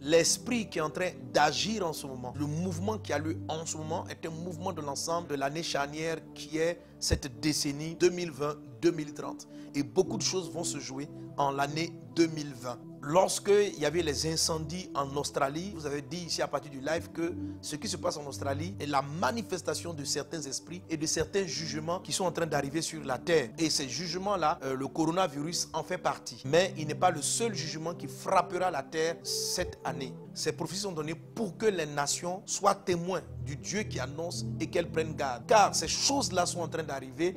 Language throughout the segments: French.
l'esprit qui est en train d'agir en ce moment, le mouvement qui a lieu en ce moment est un mouvement de l'ensemble de l'année charnière qui est cette décennie 2020-2030. Et beaucoup de choses vont se jouer en l'année 2020. Lorsqu'il y avait les incendies en Australie, vous avez dit ici à partir du live que ce qui se passe en Australie est la manifestation de certains esprits et de certains jugements qui sont en train d'arriver sur la terre. Et ces jugements-là, le coronavirus en fait partie. Mais il n'est pas le seul jugement qui frappera la terre cette année. Ces prophéties sont données pour que les nations soient témoins du Dieu qui annonce et qu'elles prennent garde. Car ces choses-là sont en train d'arriver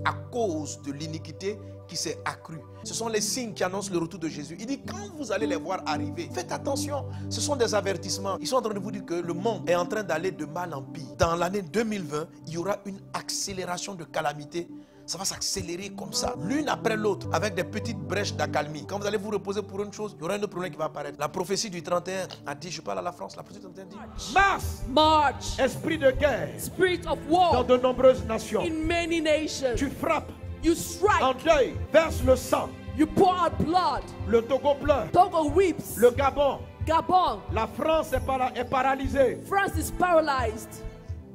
à cause de l'iniquité qui s'est accrue. Ce sont les signes qui annoncent le retour de Jésus. Il dit, quand vous allez les voir arriver, faites attention. Ce sont des avertissements. Ils sont en train de vous dire que le monde est en train d'aller de mal en pire. Dans l'année 2020, il y aura une accélération de calamités. Ça va s'accélérer comme ça, l'une après l'autre, avec des petites brèches d'accalmie. Quand vous allez vous reposer pour une chose, il y aura un autre problème qui va apparaître. La prophétie du 31 a dit, je parle à la France, la prophétie du 31 dit, Marche, esprit de guerre, spirit of war, dans de nombreuses nations. in many nations. Tu frappes, You strike, en deuil, verse le sang. you pour out blood. Le Togo pleure, Togo weeps. le Gabon, Gabon, la France est paralysée. France is paralyzed.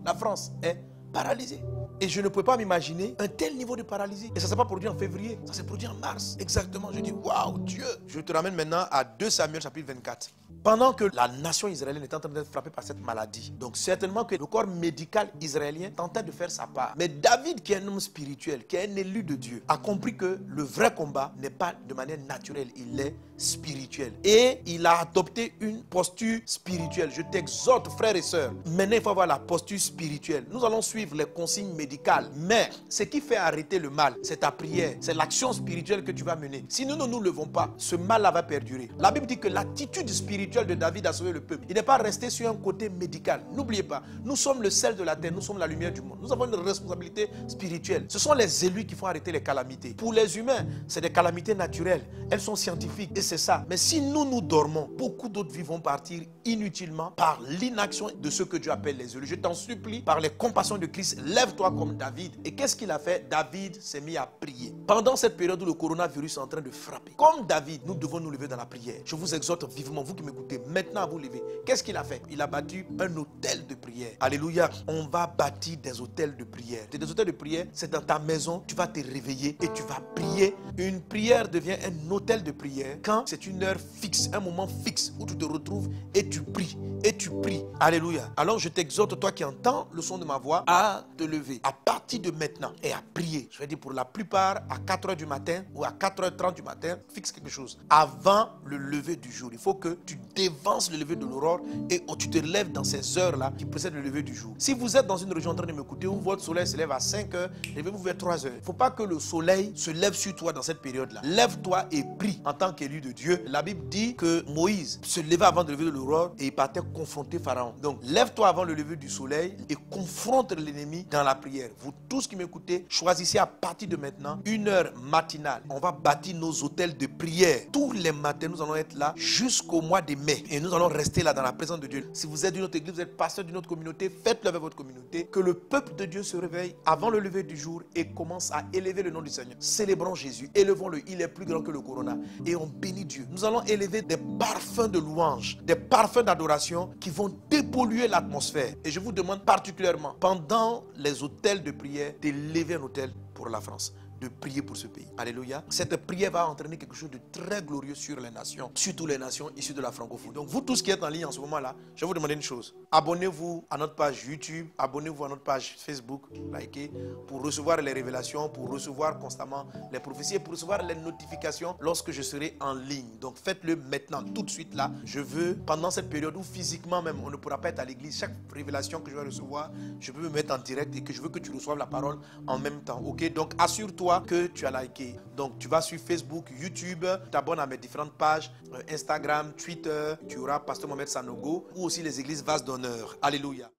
la France est paralysée. Et je ne peux pas m'imaginer un tel niveau de paralysie. Et ça ne s'est pas produit en février, ça s'est produit en mars. Exactement, je dis, waouh, Dieu. Je te ramène maintenant à 2 Samuel chapitre 24. Pendant que la nation israélienne est en train d'être frappée par cette maladie, donc certainement que le corps médical israélien tentait de faire sa part. Mais David, qui est un homme spirituel, qui est un élu de Dieu, a compris que le vrai combat n'est pas de manière naturelle, il est spirituel. Et il a adopté une posture spirituelle. Je t'exhorte, frères et sœurs, maintenant il faut avoir la posture spirituelle. Nous allons suivre les consignes médicales, mais ce qui fait arrêter le mal, c'est ta prière, c'est l'action spirituelle que tu vas mener. Si nous ne nous levons pas, ce mal-là va perdurer. La Bible dit que l'attitude spirituelle de David a sauvé le peuple. Il n'est pas resté sur un côté médical. N'oubliez pas, nous sommes le sel de la terre, nous sommes la lumière du monde. Nous avons une responsabilité spirituelle. Ce sont les élus qui font arrêter les calamités. Pour les humains, c'est des calamités naturelles. Elles sont scientifiques et c'est ça. Mais si nous dormons, beaucoup d'autres vies vont partir inutilement par l'inaction de ceux que Dieu appelle les élus. Je t'en supplie, par les compassions de Christ, lève-toi comme David. Et qu'est-ce qu'il a fait? David s'est mis à prier. Pendant cette période où le coronavirus est en train de frapper, comme David, nous devons nous lever dans la prière. Je vous exhorte vivement, vous qui m'écoutez, maintenant à vous lever. Qu'est-ce qu'il a fait? Il a bâti un hôtel de prière. Alléluia. On va bâtir des hôtels de prière. Des hôtels de prière, c'est dans ta maison, tu vas te réveiller et tu vas prier. Une prière devient un hôtel de prière quand c'est une heure fixe, un moment fixe où tu te retrouves et tu pries. Et tu pries. Alléluia. Alors je t'exhorte, toi qui entends le son de ma voix, à te lever à partir de maintenant et à prier. Je vais dire pour la plupart à 4h du matin ou à 4h30 du matin, fixe quelque chose. Avant le lever du jour, il faut que tu dévances le lever de l'aurore et tu te lèves dans ces heures-là qui précèdent le lever du jour. Si vous êtes dans une région en train de m'écouter où votre soleil se lève à 5h, levez-vous vers 3h. Il ne faut pas que le soleil se lève sur toi dans cette période-là. Lève-toi et prie en tant qu'élu de Dieu. La Bible dit que Moïse se levait avant le lever de l'aurore et il partait confronter Pharaon. Donc, lève-toi avant le lever du soleil et confronte l'ennemi dans la prière. Vous tous qui m'écoutez, choisissez à partir de maintenant une heure matinale. On va bâtir nos hôtels de prière. Tous les matins, nous allons être là jusqu'au mois de mai. Et nous allons rester là dans la présence de Dieu. Si vous êtes d'une autre église, vous êtes pasteur d'une autre communauté, faites-le avec votre communauté. Que le peuple de Dieu se réveille avant le lever du jour et commence à élever le nom du Seigneur. Célébrons Jésus. Élevons-le. Il est plus grand que le corona. Et on bénit Dieu. Nous allons élever des parfums de louange, des parfums d'adoration qui vont dépolluer l'atmosphère. Et je vous demande particulièrement, pendant les hôtels de prière, d'élever un hôtel pour la France, de prier pour ce pays. Alléluia. Cette prière va entraîner quelque chose de très glorieux sur les nations, surtout les nations issues de la francophonie. Donc vous tous qui êtes en ligne en ce moment-là, je vais vous demander une chose. Abonnez-vous à notre page YouTube, abonnez-vous à notre page Facebook, likez, pour recevoir les révélations, pour recevoir constamment les prophéties et pour recevoir les notifications lorsque je serai en ligne. Donc faites-le maintenant, tout de suite là. Je veux, pendant cette période où physiquement même on ne pourra pas être à l'église, chaque révélation que je vais recevoir, je peux me mettre en direct et que je veux que tu reçoives la parole en même temps. Ok? Donc assure-toi que tu as liké. Donc tu vas sur Facebook, YouTube, t'abonnes à mes différentes pages, Instagram, Twitter, tu auras Pasteur Mohamed Sanogo ou aussi les églises Vases d'honneur. Alléluia.